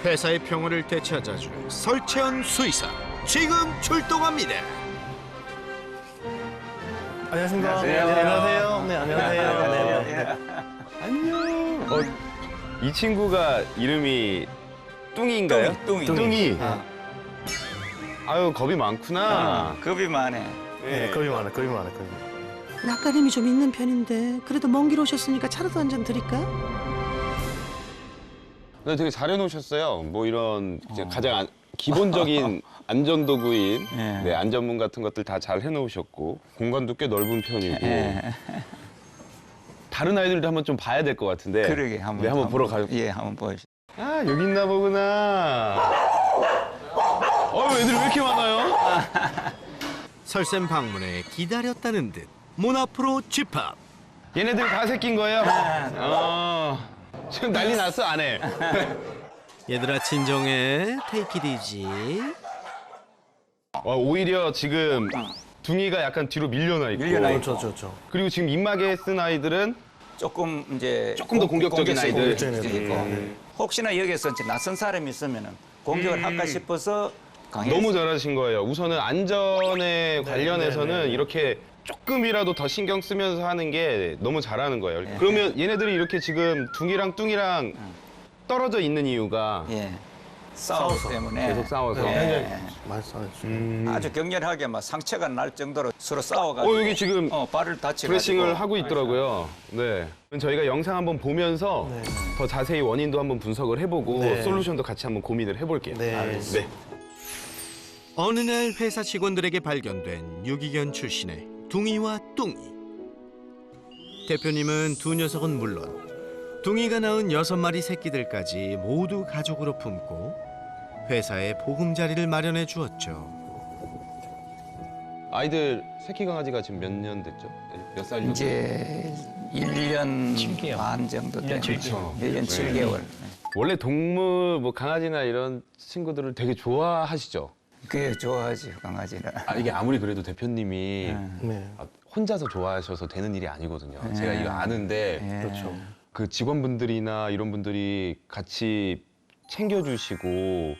회사의 평화를 되찾아줄 설채연 수의사 지금 출동합니다. 안녕하십니까. 안녕하세요. 네, 안녕하세요. 네. 안녕. 이 친구가 이름이 뚱이인가요? 뚱이. 아유, 겁이 많구나. 겁이 많네. 네, 겁이 많아. 낯가림이 좀 있는 편인데 그래도 먼 길 오셨으니까 차라도 한 잔 드릴까? 네, 되게 잘 해놓으셨어요. 뭐 이런 이제 가장 기본적인 안전도구인 예. 네, 안전문 같은 것들 다 잘 해놓으셨고 공간도 꽤 넓은 편이고 다른 아이들도 한번 좀 봐야 될 것 같은데. 그러게 한번. 네, 한번 보러 가요. 예, 한번 보시죠. 아, 여기 있나 보구나. 애들이 왜 이렇게 많아요? 설쌤 방문에 기다렸다는 듯 문 앞으로 집합. 얘네들 다 새낀 거예요? 지금 난리 났어, 안 해? 얘들아 진정해. Take it easy. 오히려 지금 둥이가 약간 뒤로 밀려나 있고. 그렇죠. 그리고 지금 입마개 쓴 아이들은 조금 이제 조금 더 공격적인 아이들. 공격적인 애들. 있고. 혹시나 여기서 이제 낯선 사람이 있으면은 공격을 할까 싶어서 강해. 너무 잘하신 거예요. 우선은 안전에 관련해서는 이렇게 조금이라도 더 신경 쓰면서 하는 게 너무 잘하는 거예요. 그러면 얘네들이 이렇게 지금 둥이랑 뚱이랑 떨어져 있는 이유가 예. 싸우기 때문에 계속 싸워서. 예. 많이 싸웠죠. 아주 격렬하게 막 상처가 날 정도로 서로 싸워가지고. 여기 지금 발을 다치고. 브레싱을 하고 있더라고요. 네. 그럼 저희가 영상 한번 보면서 더 자세히 원인도 한번 분석을 해보고 솔루션도 같이 한번 고민을 해볼게요. 네. 네. 어느 날 회사 직원들에게 발견된 유기견 출신의 둥이와 뚱이. 대표님은 두 녀석은 물론 둥이가 낳은 6마리 새끼들까지 모두 가족으로 품고 회사에 보금자리를 마련해 주었죠. 아이들 새끼 강아지가 지금 몇 년 됐죠? 몇 살? 이제 1년 반 정도 되면 1년 7개월. 원래 동물, 뭐 강아지나 이런 친구들을 되게 좋아하시죠? 그게 좋아하지 강아지는. 이게 아무리 그래도 대표님이 네. 혼자서 좋아하셔서 되는 일이 아니거든요. 제가 이거 아는데 그렇죠. 그 직원분들이나 이런 분들이 같이 챙겨주시고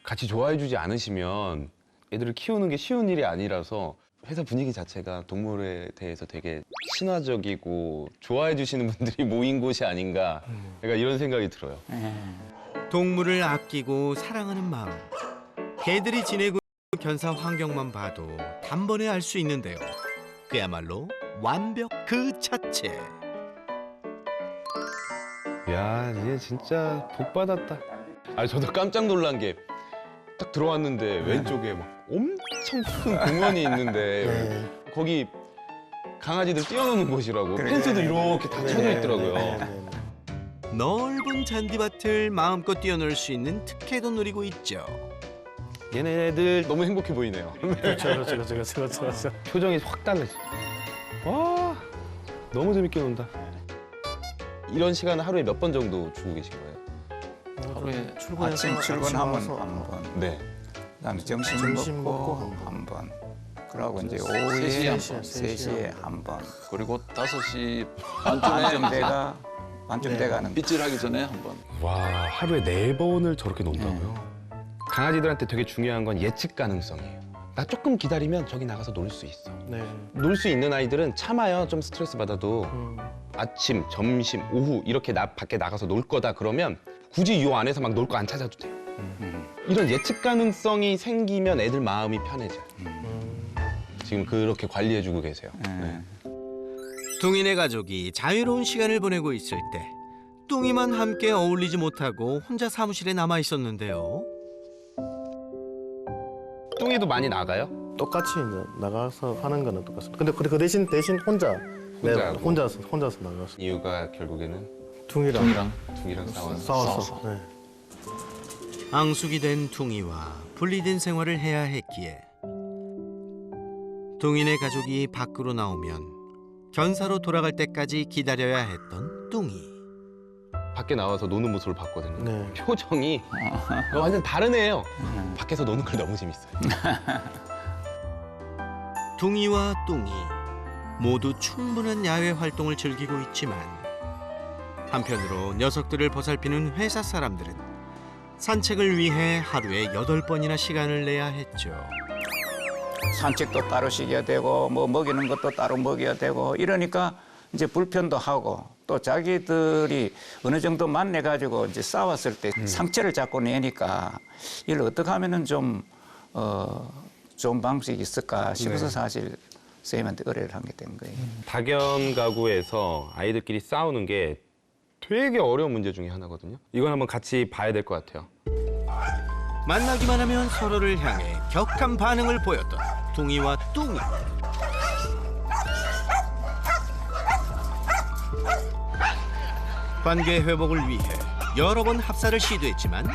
같이 좋아해주지 않으시면 애들을 키우는 게 쉬운 일이 아니라서 회사 분위기 자체가 동물에 대해서 되게 친화적이고 좋아해주시는 분들이 모인 곳이 아닌가, 그러니까 이런 생각이 들어요. 동물을 아끼고 사랑하는 마음. 개들이 지내고 있는 견사 환경만 봐도 단번에 알 수 있는데요. 그야말로 완벽 그 자체. 야, 얘 진짜 복 받았다. 저도 깜짝 놀란 게 딱 들어왔는데 왼쪽에 막 엄청 큰 공원이 있는데 거기 강아지들 뛰어노는 곳이라고 펜스도 이렇게 다 쳐져 있더라고요. 넓은 잔디밭을 마음껏 뛰어놀 수 있는 특혜도 누리고 있죠. 얘네들 너무 행복해 보이네요. 그렇죠. 표정이 확 달라져. 와, 너무 재밌게 논다. 이런 시간은 하루에 몇 번 정도 주고 계신 거예요? 하루에 아침 출근하면 한 번. 네. 그다음에 점심 먹고 한 번. 그러고 이제 오후에 3시에 한 번. 그리고 5시 반쯤 돼가는. 빗질하기 전에 한 번. 와, 하루에 4번을 저렇게 논다고요? 강아지들한테 되게 중요한 건 예측 가능성이에요. 나 조금 기다리면 저기 나가서 놀 수 있어. 네. 놀 수 있는 아이들은 참아요. 좀 스트레스 받아도 아침, 점심, 오후 이렇게 밖에 나가서 놀 거다 그러면 굳이 이 안에서 막 놀 거 안 찾아도 돼요. 이런 예측 가능성이 생기면 애들 마음이 편해져요. 지금 그렇게 관리해주고 계세요. 네. 뚱이네 가족이 자유로운 시간을 보내고 있을 때 뚱이만 함께 어울리지 못하고 혼자 사무실에 남아 있었는데요. 뚱이도 많이 나가요? 똑같이 이제 나가서 하는 거는 똑같습니다. 근데 그 대신 혼자. 네, 하고? 혼자서 나가서. 이유가 결국에는 둥이랑 싸워서. 네. 앙숙이 된 뚱이와 분리된 생활을 해야 했기에 뚱이네 가족이 밖으로 나오면 견사로 돌아갈 때까지 기다려야 했던 뚱이. 밖에 나와서 노는 모습을 봤거든요. 네. 표정이 완전 다른 애예요. 밖에서 노는 걸 너무 재밌어요. 뚱이와 뚱이 모두 충분한 야외 활동을 즐기고 있지만 한편으로 녀석들을 보살피는 회사 사람들은 산책을 위해 하루에 8번이나 시간을 내야 했죠. 산책도 따로 시켜야 되고 뭐 먹이는 것도 따로 먹여야 되고 이러니까 이제 불편도 하고 또 자기들이 어느 정도 만나 가지고 이제 싸웠을 때 상처를 자꾸 내니까 이걸 어떻게 하면은 좀 좋은 방식이 있을까 싶어서 사실 선생님한테 의뢰를 하게 된 거예요. 다견 가구에서 아이들끼리 싸우는 게 되게 어려운 문제 중에 하나거든요. 이건 한번 같이 봐야 될 것 같아요. 만나기만 하면 서로를 향해 격한 반응을 보였던 둥이와 뚱이. 관계 회복을 위해 여러 번 합사를 시도했지만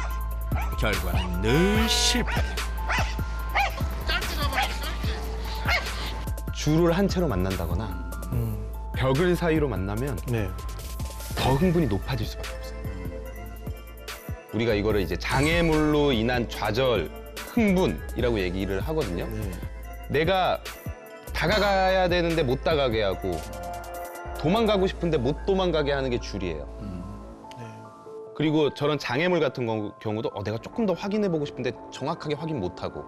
결과는 늘 실패. 줄을 한 채로 만난다거나 벽을 사이로 만나면 네. 더 흥분이 높아질 수밖에 없어요. 우리가 이거를 이제 장애물로 인한 좌절, 흥분이라고 얘기를 하거든요. 네. 내가 다가가야 되는데 못 다가게 하고 도망가고 싶은데 못 도망가게 하는 게 줄이에요. 네. 그리고 저런 장애물 같은 경우도 내가 조금 더 확인해보고 싶은데 정확하게 확인 못하고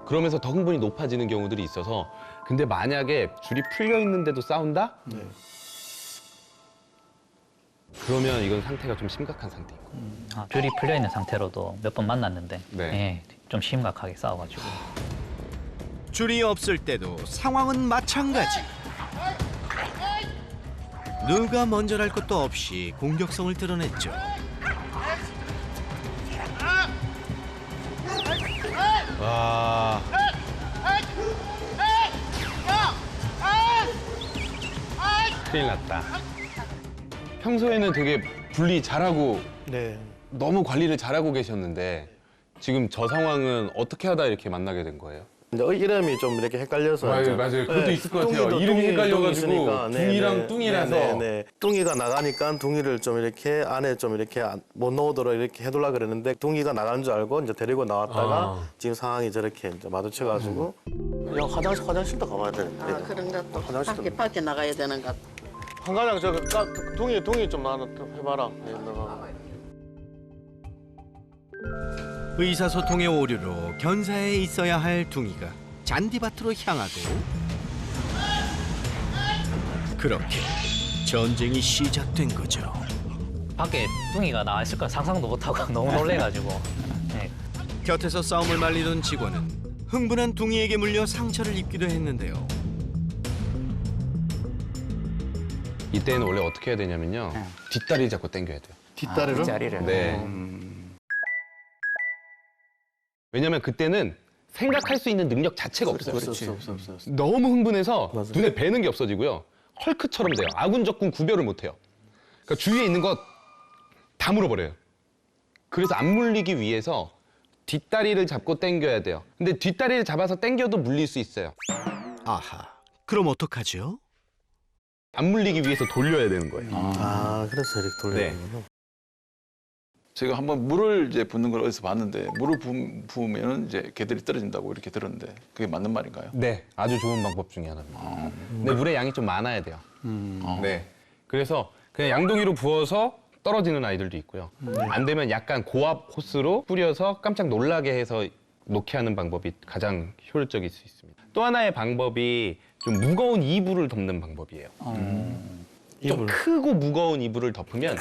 그러면서 더 흥분이 높아지는 경우들이 있어서 근데 만약에 줄이 풀려 있는데도 싸운다? 네. 그러면 이건 상태가 좀 심각한 상태인 거예요. 줄이 풀려 있는 상태로도 몇 번 만났는데 네. 예, 좀 심각하게 싸워가지고 줄이 없을 때도 상황은 마찬가지. 누가 먼저랄 것도 없이 공격성을 드러냈죠. 와. 큰일 났다. 평소에는 되게 분리 잘하고 네. 너무 관리를 잘하고 계셨는데 지금 저 상황은 어떻게 하다 이렇게 만나게 된 거예요? 이제 이름이 좀 이렇게 헷갈려서 맞아요, 이제 맞아요. 그것도 있을 것 같아요. 뚱이도 이름이 뚱이 헷갈려가지고 있으니까. 둥이랑 뚱이라서. 네. 뚱이가 나가니까 둥이를 좀 이렇게 안에 좀 이렇게 못 넣도록 이렇게 해둘라 그랬는데 뚱이가 나가는 줄 알고 이제 데리고 나왔다가 지금 상황이 저렇게 이제 마주쳐가지고 야 화장실도 가봐야 되는데. 아, 그런가 또 화장실도 밖에 나가야 되는 것. 한가장 저 둥이 좀 나눠 해봐라. 의사소통의 오류로 견사에 있어야 할 둥이가 잔디밭으로 향하고 그렇게 전쟁이 시작된 거죠. 밖에 뚱이가 나와 있을 건 상상도 못하고 너무 놀래가지고 예, 곁에서 싸움을 말리던 직원은 흥분한 둥이에게 물려 상처를 입기도 했는데요. 이때는 원래 어떻게 해야 되냐면요. 네. 뒷다리 잡고 당겨야 돼요. 뒷다리로? 자리를. 네. 왜냐면 그때는 생각할 수 있는 능력 자체가 없어요. 없어. 너무 흥분해서 맞아요. 눈에 뵈는 게 없어지고요. 헐크처럼 돼요. 아군 적군 구별을 못해요. 그러니까 주위에 있는 것 다 물어버려요. 그래서 안 물리기 위해서 뒷다리를 잡고 당겨야 돼요. 근데 뒷다리를 잡아서 당겨도 물릴 수 있어요. 아하, 그럼 어떡하죠? 안 물리기 위해서 돌려야 되는 거예요. 아 그래서 이렇게 돌리는구나. 제가 한번 물을 이제 붓는 걸 어디서 봤는데 물을 부으면은 이제 개들이 떨어진다고 이렇게 들었는데 그게 맞는 말인가요? 네, 아주 좋은 방법 중에 하나입니다. 근데 물의 양이 좀 많아야 돼요. 네, 그래서 그냥 양동이로 부어서 떨어지는 아이들도 있고요. 안 되면 약간 고압 호스로 뿌려서 깜짝 놀라게 해서 놓게 하는 방법이 가장 효율적일 수 있습니다. 또 하나의 방법이 좀 무거운 이불을 덮는 방법이에요. 좀 이불. 크고 무거운 이불을 덮으면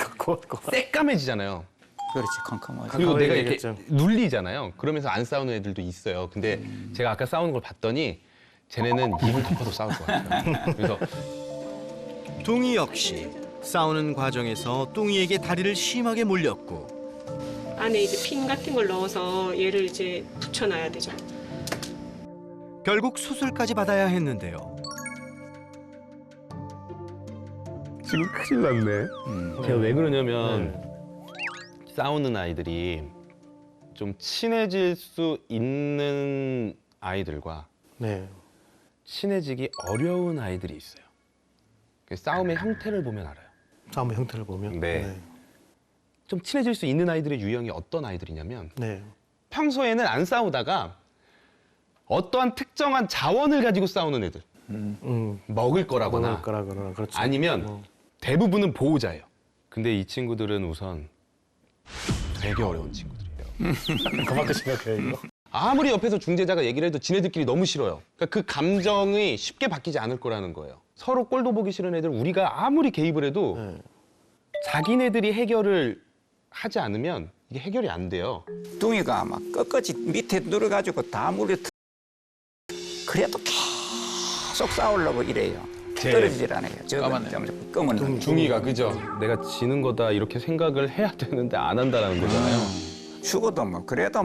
새까매지잖아요. 그렇지 컴컴하게. 그리고 내가 이렇게 되겠죠. 눌리잖아요. 그러면서 안 싸우는 애들도 있어요. 근데 제가 아까 싸우는 걸 봤더니 쟤네는 이불 덮어도 싸울 것 같아요. 그래서 둥이 역시 싸우는 과정에서 뚱이에게 다리를 심하게 물렸고 안에 이제 핀 같은 걸 넣어서 얘를 이제 붙여놔야 되죠. 결국 수술까지 받아야 했는데요. 지금 큰일 났네. 제가 왜 그러냐면 싸우는 아이들이 좀 친해질 수 있는 아이들과 네. 친해지기 어려운 아이들이 있어요. 그 싸움의 형태를 보면 알아요. 싸움의 형태를 보면. 네. 좀 친해질 수 있는 아이들의 유형이 어떤 아이들이냐면 네. 평소에는 안 싸우다가 어떠한 특정한 자원을 가지고 싸우는 애들. 먹을 거라거나 먹을 거라거나 그렇죠. 아니면 대부분은 보호자예요. 근데 이 친구들은 우선 되게 어려운 친구들이에요. 그만큼 심각해요 이거. 아무리 옆에서 중재자가 얘기를 해도 지네들끼리 너무 싫어요. 그러니까 그 감정이 쉽게 바뀌지 않을 거라는 거예요. 서로 꼴도 보기 싫은 애들 우리가 아무리 개입을 해도 네. 자기네들이 해결을 하지 않으면 이게 해결이 안 돼요. 뚱이가 막 끝까지 밑에 누르가지고 다 물에 그래도 계속 싸우려고 이래요. 떨어지질 않아요. 까만해요. 저건 검은 둥이가 그죠? 내가 지는 거다 이렇게 생각을 해야 되는데 안 한다는 거잖아요. 죽어도 뭐 그래도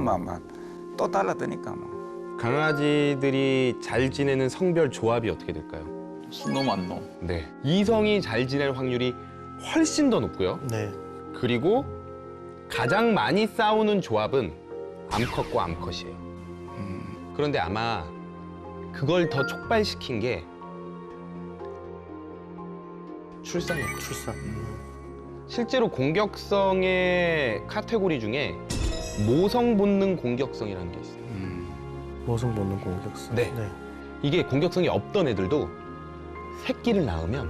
또 달라드니까 뭐. 강아지들이 잘 지내는 성별 조합이 어떻게 될까요? 순놈 안놈. 네. 이성이 잘 지낼 확률이 훨씬 더 높고요. 네. 그리고 가장 많이 싸우는 조합은 암컷과 암컷이에요. 그런데 아마 그걸 더 촉발시킨 게 출산이에요. 출산. 실제로 공격성의 카테고리 중에 모성 본능 공격성이라는 게 있어요. 모성 본능 공격성. 네. 이게 공격성이 없던 애들도 새끼를 낳으면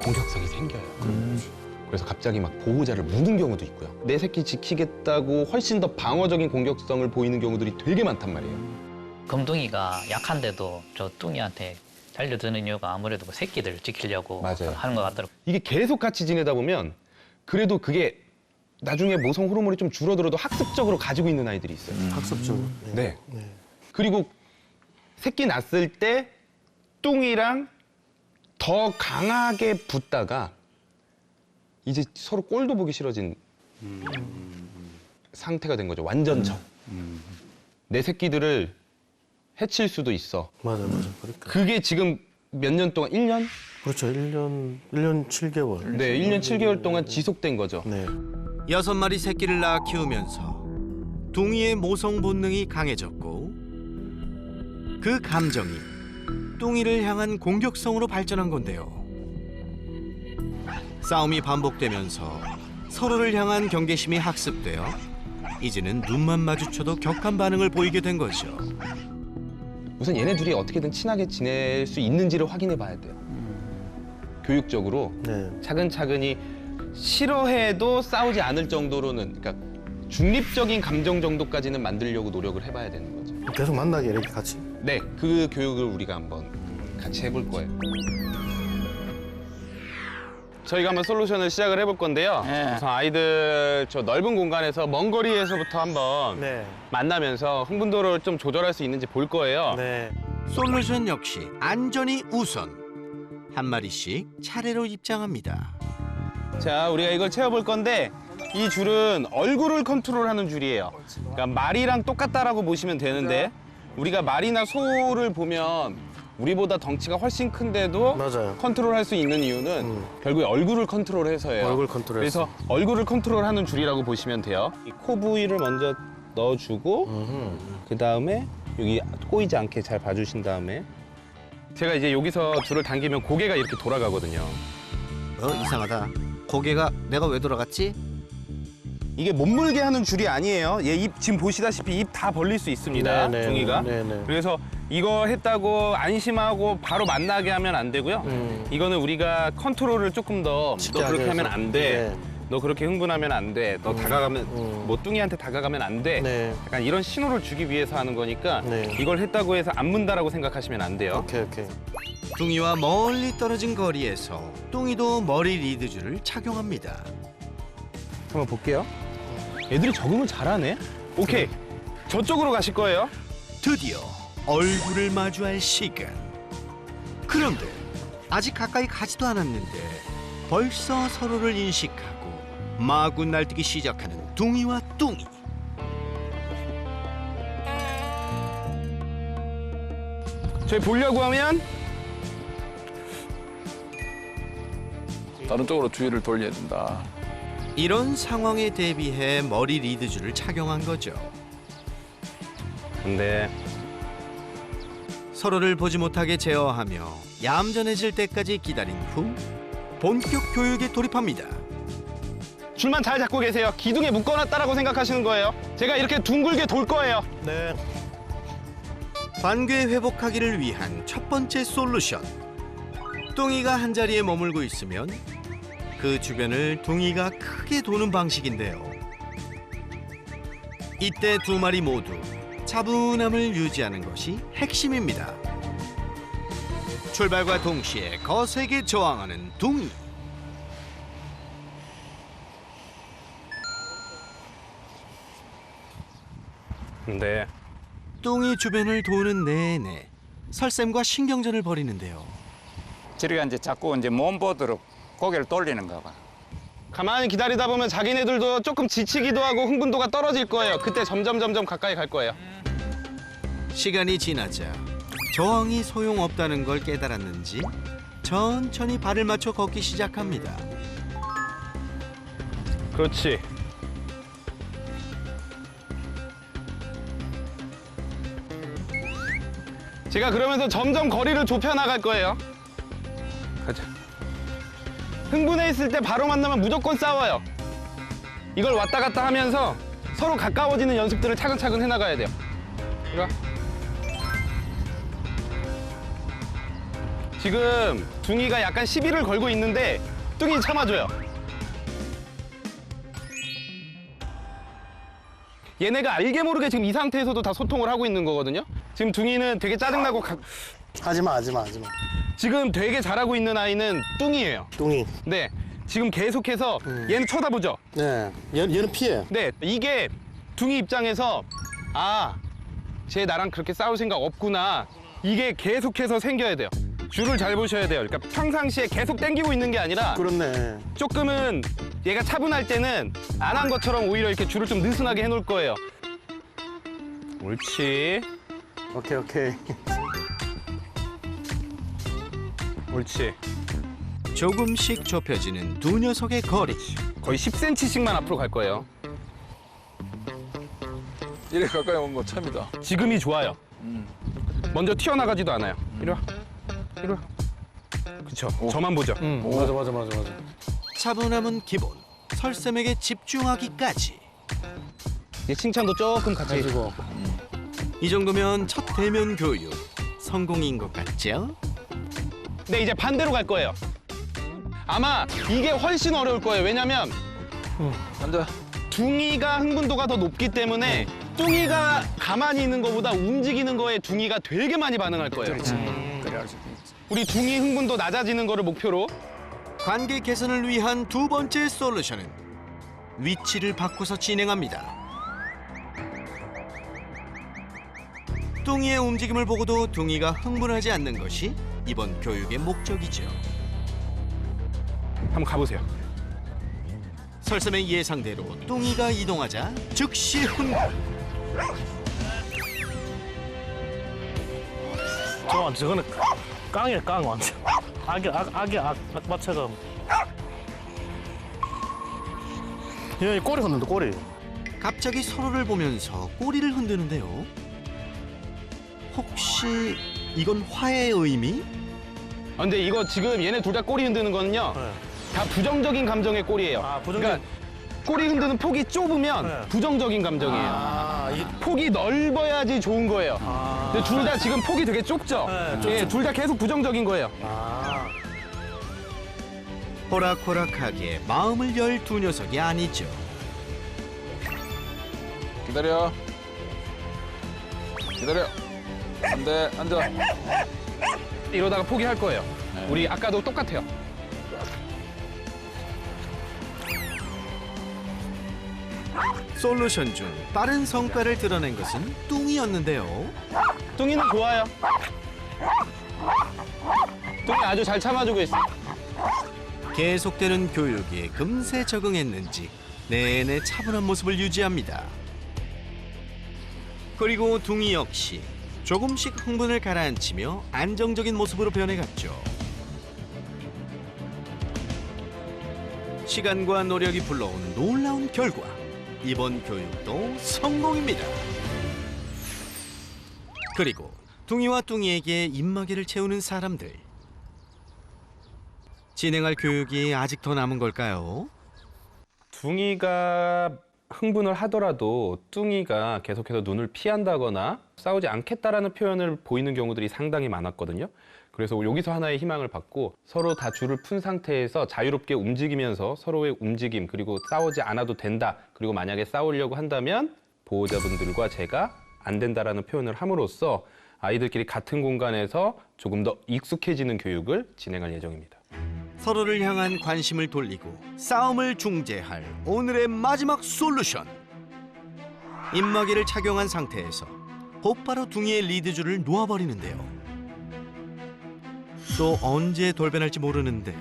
공격성이 생겨요. 그래서 갑자기 막 보호자를 무는 경우도 있고요. 내 새끼 지키겠다고 훨씬 더 방어적인 공격성을 보이는 경우들이 되게 많단 말이에요. 금둥이가 약한데도 저 뚱이한테 달려드는 이유가 아무래도 그 새끼들 지키려고 맞아요. 하는 것 같더라고요. 이게 계속 같이 지내다 보면 그래도 그게 나중에 모성 호르몬이 좀 줄어들어도 학습적으로 가지고 있는 아이들이 있어요. 학습적으로. 네. 그리고 새끼 낳았을 때 뚱이랑 더 강하게 붙다가 이제 서로 꼴도 보기 싫어진 상태가 된 거죠. 완전적. 내 새끼들을 해칠 수도 있어. 맞아. 그러니까. 그게 지금 몇 년 동안, 1년? 그렇죠. 1년 7개월. 네, 1년 7개월 동안 지속된 거죠. 네. 6마리 새끼를 낳아 키우면서 뚱이의 모성 본능이 강해졌고 그 감정이 뚱이를 향한 공격성으로 발전한 건데요. 싸움이 반복되면서 서로를 향한 경계심이 학습되어 이제는 눈만 마주쳐도 격한 반응을 보이게 된 거죠. 우선 얘네 둘이 어떻게든 친하게 지낼 수 있는지를 확인해 봐야 돼요. 교육적으로 네. 차근차근히 싫어해도 싸우지 않을 정도로는, 그러니까 중립적인 감정 정도까지는 만들려고 노력을 해봐야 되는 거죠. 계속 만나게 이렇게 같이. 네, 그 교육을 우리가 한번 같이 해볼 거예요. 저희가 한번 솔루션을 시작을 해볼 건데요. 네. 우선 아이들 저 넓은 공간에서 먼 거리에서부터 한번 네. 만나면서 흥분도를 좀 조절할 수 있는지 볼 거예요. 네. 솔루션 역시 안전이 우선. 한 마리씩 차례로 입장합니다. 자, 우리가 이걸 채워볼 건데 이 줄은 얼굴을 컨트롤하는 줄이에요. 그러니까 말이랑 똑같다라고 보시면 되는데 우리가 말이나 소를 보면 우리보다 덩치가 훨씬 큰데도 맞아요. 컨트롤할 수 있는 이유는 결국에 얼굴을 컨트롤해서예요. 얼굴 컨트롤해서. 그래서 얼굴을 컨트롤하는 줄이라고 보시면 돼요. 이 코 부위를 먼저 넣어주고 그 다음에 여기 꼬이지 않게 잘 봐주신 다음에 제가 이제 여기서 줄을 당기면 고개가 이렇게 돌아가거든요. 이상하다. 고개가 내가 왜 돌아갔지? 이게 못 물게 하는 줄이 아니에요. 얘 입 지금 보시다시피 입 다 벌릴 수 있습니다. 네, 네, 둥이가. 네, 네. 그래서 이거 했다고 안심하고 바로 만나게 하면 안 되고요. 이거는 우리가 컨트롤을 조금 더 너 그렇게 하면 안 돼. 네. 너 그렇게 흥분하면 안 돼. 너 다가가면 뭐 뚱이한테 다가가면 안 돼. 네. 약간 이런 신호를 주기 위해서 하는 거니까 네. 이걸 했다고 해서 안 문다라고 생각하시면 안 돼요. 오케이. 뚱이와 멀리 떨어진 거리에서 뚱이도 머리 리드줄을 착용합니다. 한번 볼게요. 애들이 적응을 잘하네. 오케이. 저쪽으로 가실 거예요. 드디어 얼굴을 마주할 시간. 그런데 아직 가까이 가지도 않았는데 벌써 서로를 인식하고 마구 날뛰기 시작하는 둥이와 뚱이. 저희 보려고 하면 다른 쪽으로 주의를 돌려야 된다. 이런 상황에 대비해 머리 리드줄을 착용한 거죠. 근데 서로를 보지 못하게 제어하며 얌전해질 때까지 기다린 후 본격 교육에 돌입합니다. 줄만 잘 잡고 계세요. 기둥에 묶어놨다라고 생각하시는 거예요. 제가 이렇게 둥글게 돌 거예요. 네. 관계 회복하기를 위한 첫 번째 솔루션. 뚱이가 한 자리에 머물고 있으면 그 주변을 둥이가 크게 도는 방식인데요. 이때 두 마리 모두 차분함을 유지하는 것이 핵심입니다. 출발과 동시에 거세게 저항하는 둥이. 네. 둥이 주변을 도는 내내 설쌤과 신경전을 벌이는데요. 저리가 이제 자꾸 이제 몸 보도록 고개를 돌리는가 봐. 가만히 기다리다 보면 자기네들도 조금 지치기도 하고 흥분도가 떨어질 거예요. 그때 점점 가까이 갈 거예요. 시간이 지나자 저항이 소용없다는 걸 깨달았는지 천천히 발을 맞춰 걷기 시작합니다. 그렇지. 제가 그러면서 점점 거리를 좁혀 나갈 거예요. 가자. 흥분해 있을 때 바로 만나면 무조건 싸워요. 이걸 왔다 갔다 하면서 서로 가까워지는 연습들을 차근차근 해나가야 돼요. 이리 와. 지금 둥이가 약간 시비를 걸고 있는데 둥이 참아줘요. 얘네가 알게 모르게 지금 이 상태에서도 다 소통을 하고 있는 거거든요. 지금 둥이는 되게 짜증나고 하지마. 지금 되게 잘하고 있는 아이는 뚱이에요. 뚱이. 네, 지금 계속해서 얘는 쳐다보죠. 네. 얘는 피해. 네, 이게 둥이 입장에서 아, 쟤 나랑 그렇게 싸울 생각 없구나. 이게 계속해서 생겨야 돼요. 줄을 잘 보셔야 돼요. 그러니까 평상시에 계속 당기고 있는 게 아니라 그렇네. 조금은 얘가 차분할 때는 안 한 것처럼 오히려 이렇게 줄을 좀 느슨하게 해놓을 거예요. 옳지. 오케이. 옳지. 조금씩 좁혀지는 두 녀석의 거리. 거의 10cm씩만 앞으로 갈 거예요. 이래 가까이 오면 뭐 참이다. 지금이 좋아요. 먼저 튀어나가지도 않아요. 이리 와. 이리 와. 그쵸. 저만 보죠. 맞아. 차분함은 기본. 설쌤에게 집중하기까지. 이제 칭찬도 조금 같이 해주고. 이 정도면 첫 대면 교육 성공인 것 같죠? 네, 이제 반대로 갈 거예요. 아마 이게 훨씬 어려울 거예요. 왜냐면 앉아. 둥이가 흥분도가 더 높기 때문에 둥이가 가만히 있는 것보다 움직이는 거에 둥이가 되게 많이 반응할 거예요. 그래가지고 우리 둥이 흥분도 낮아지는 거를 목표로 관계 개선을 위한 두 번째 솔루션은 위치를 바꿔서 진행합니다. 둥이의 움직임을 보고도 둥이가 흥분하지 않는 것이 이번 교육의 목적이죠. 한번 가보세요. 설쌤의 예상대로 둥이가 이동하자 즉시 흥분. 저거는 깡이래 깡 완전. 악의 악마처럼. 얘 꼬리 흔든다 꼬리. 갑자기 서로를 보면서 꼬리를 흔드는데요. 혹시 이건 화해의 의미? 아, 근데 이거 지금 얘네 둘 다 꼬리 흔드는 거는요. 다 부정적인 감정의 꼬리예요. 아, 부정적. 그러니까 꼬리 흔드는 폭이 좁으면 네. 부정적인 감정이에요. 이게 폭이 넓어야지 좋은 거예요. 근데 둘 다 지금 폭이 되게 좁죠? 네, 예, 둘 다 계속 부정적인 거예요. 호락호락하게 마음을 열 두 녀석이 아니죠. 기다려. 안 돼. 앉아. 이러다가 포기할 거예요. 우리 아까도 똑같아요. 솔루션 중 빠른 성과를 드러낸 것은 뚱이었는데요. 뚱이는 좋아요. 뚱이 아주 잘 참아주고 있어. 계속되는 교육에 금세 적응했는지 내내 차분한 모습을 유지합니다. 그리고 둥이 역시 조금씩 흥분을 가라앉히며 안정적인 모습으로 변해갔죠. 시간과 노력이 불러온 놀라운 결과. 이번 교육도 성공입니다. 그리고 둥이와 뚱이에게 입마개를 채우는 사람들. 진행할 교육이 아직 더 남은 걸까요? 둥이가 흥분을 하더라도 뚱이가 계속해서 눈을 피한다거나 싸우지 않겠다라는 표현을 보이는 경우들이 상당히 많았거든요. 그래서 여기서 하나의 희망을 받고 서로 다 줄을 푼 상태에서 자유롭게 움직이면서 서로의 움직임 그리고 싸우지 않아도 된다. 그리고 만약에 싸우려고 한다면 보호자분들과 제가 안 된다라는 표현을 함으로써 아이들끼리 같은 공간에서 조금 더 익숙해지는 교육을 진행할 예정입니다. 서로를 향한 관심을 돌리고 싸움을 중재할 오늘의 마지막 솔루션. 입마개를 착용한 상태에서 곧바로 둥이의 리드줄을 놓아버리는데요. 또 언제 돌변할지 모르는데,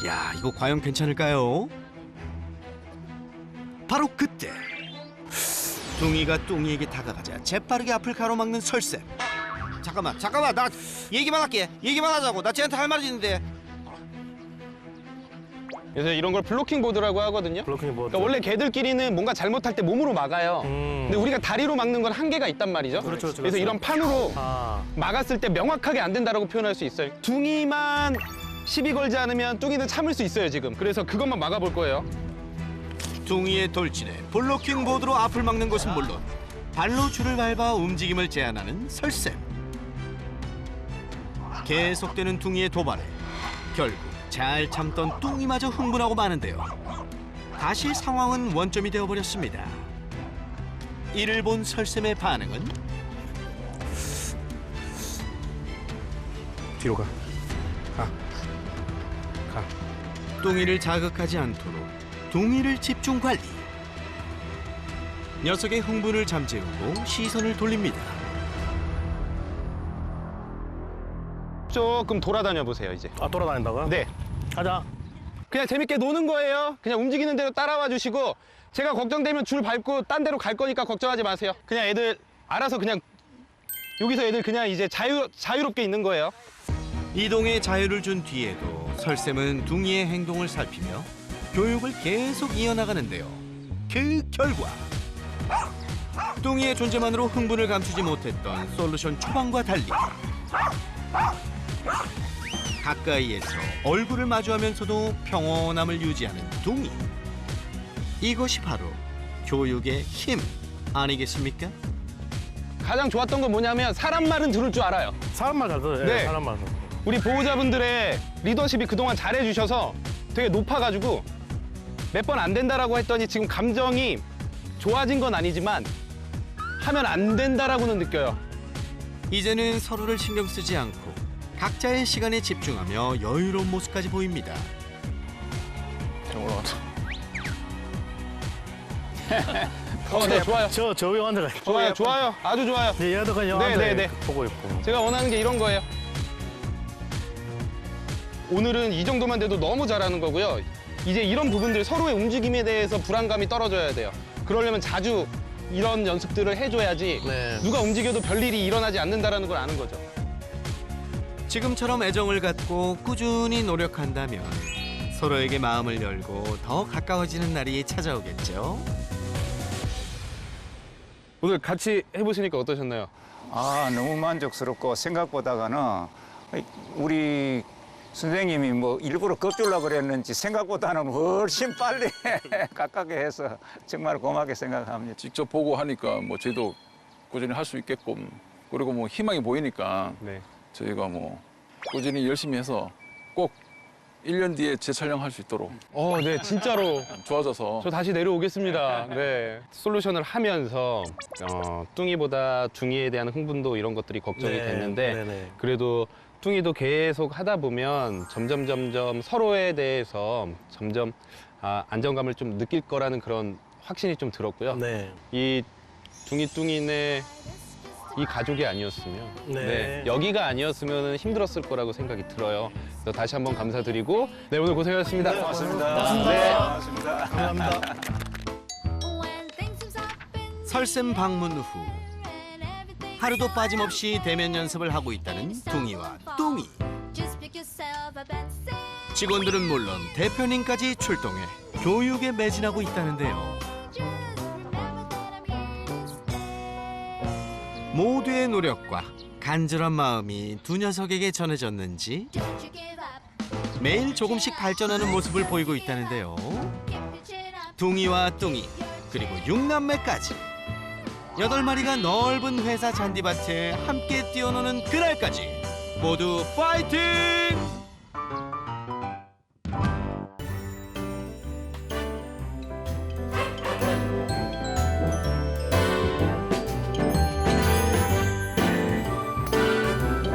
야, 이거 과연 괜찮을까요? 바로 그때 둥이가 뚱이에게 다가가자 재빠르게 앞을 가로막는 설쌤. 잠깐만, 나 얘기만 할게. 얘기만 하자고. 나 쟤한테 할 말이 있는데. 그래서 이런 걸 블로킹 보드라고 하거든요. 블로킹 보드. 그러니까 원래 개들끼리는 뭔가 잘못할 때 몸으로 막아요. 근데 우리가 다리로 막는 건 한계가 있단 말이죠. 그렇죠. 그래서 이런 판으로 아, 막았을 때 명확하게 안 된다라고 표현할 수 있어요. 둥이만 시비 걸지 않으면 뚱이는 참을 수 있어요, 지금. 그래서 그것만 막아볼 거예요. 둥이의 돌진에 블로킹 보드로 앞을 막는 것은 물론 발로 줄을 밟아 움직임을 제한하는 설쌤. 계속되는 둥이의 도발에 결국 잘 참던 뚱이마저 흥분하고 마는데요. 다시 상황은 원점이 되어버렸습니다. 이를 본 설쌤의 반응은 뒤로 가. 뚱이를 자극하지 않도록 둥이를 집중 관리. 녀석의 흥분을 잠재우고 시선을 돌립니다. 조금 돌아다녀 보세요, 이제. 아, 돌아다닌다고요? 네. 가자. 그냥 재밌게 노는 거예요. 그냥 움직이는 대로 따라와 주시고 제가 걱정되면 줄 밟고 딴 데로 갈 거니까 걱정하지 마세요. 그냥 애들 알아서 그냥 여기서 애들 그냥 이제 자유롭게 있는 거예요. 이동의 자유를 준 뒤에도 설쌤은 둥이의 행동을 살피며 교육을 계속 이어나가는데요. 그 결과 둥이의 존재만으로 흥분을 감추지 못했던 솔루션 초반과 달리 가까이에서 얼굴을 마주하면서도 평온함을 유지하는 둥이. 이것이 바로 교육의 힘 아니겠습니까? 가장 좋았던 건 뭐냐면 사람 말은 들을 줄 알아요. 사람 말 잘 들어요. 네. 사람 말. 우리 보호자분들의 리더십이 그동안 잘해주셔서 되게 높아가지고 몇 번 안 된다라고 했더니 지금 감정이 좋아진 건 아니지만 하면 안 된다라고는 느껴요. 이제는 서로를 신경 쓰지 않고 각자의 시간에 집중하며 여유로운 모습까지 보입니다. 올라가자. 네, 좋아요. 저 위에 앉아가. 좋아요. 아주 좋아요. 네, 얘도 그냥 네, 앉아 네, 네. 보고 있고. 제가 원하는 게 이런 거예요. 오늘은 이 정도만 돼도 너무 잘하는 거고요. 이제 이런 부분들 서로의 움직임에 대해서 불안감이 떨어져야 돼요. 그러려면 자주 이런 연습들을 해줘야지 네. 누가 움직여도 별일이 일어나지 않는다는 걸 아는 거죠. 지금처럼 애정을 갖고 꾸준히 노력한다면 서로에게 마음을 열고 더 가까워지는 날이 찾아오겠죠. 오늘 같이 해보시니까 어떠셨나요? 아, 너무 만족스럽고 생각보다는 우리 선생님이 뭐 일부러 겁주려고 그랬는지 생각보다는 훨씬 빨리 가깝게 해서 정말 고맙게 생각합니다. 직접 보고 하니까 뭐 저희도 꾸준히 할 수 있게끔, 그리고 뭐 희망이 보이니까 네. 저희가 뭐 꾸준히 열심히 해서 꼭 1년 뒤에 재촬영할 수 있도록 네, 진짜로. 좋아져서 저 다시 내려오겠습니다. 네. 솔루션을 하면서 뚱이보다 둥이에 대한 흥분도 이런 것들이 걱정이 네, 됐는데 네네. 그래도 뚱이도 계속 하다 보면 점점 서로에 대해서 점점 안정감을 좀 느낄 거라는 그런 확신이 좀 들었고요. 네. 이 뚱이네 이 가족이 아니었으면 네. 여기가 아니었으면 힘들었을 거라고 생각이 들어요. 그래서 다시 한번 감사드리고 네, 오늘 고생하셨습니다. 네, 고맙습니다. 네. 고맙습니다. 감사합니다. 설쌤 방문 후 하루도 빠짐없이 대면 연습을 하고 있다는 둥이와 뚱이. 직원들은 물론 대표님까지 출동해 교육에 매진하고 있다는데요. 모두의 노력과 간절한 마음이 두 녀석에게 전해졌는지 매일 조금씩 발전하는 모습을 보이고 있다는데요. 둥이와 뚱이 그리고 6남매까지 8마리가 넓은 회사 잔디밭에 함께 뛰어노는 그날까지 모두 파이팅!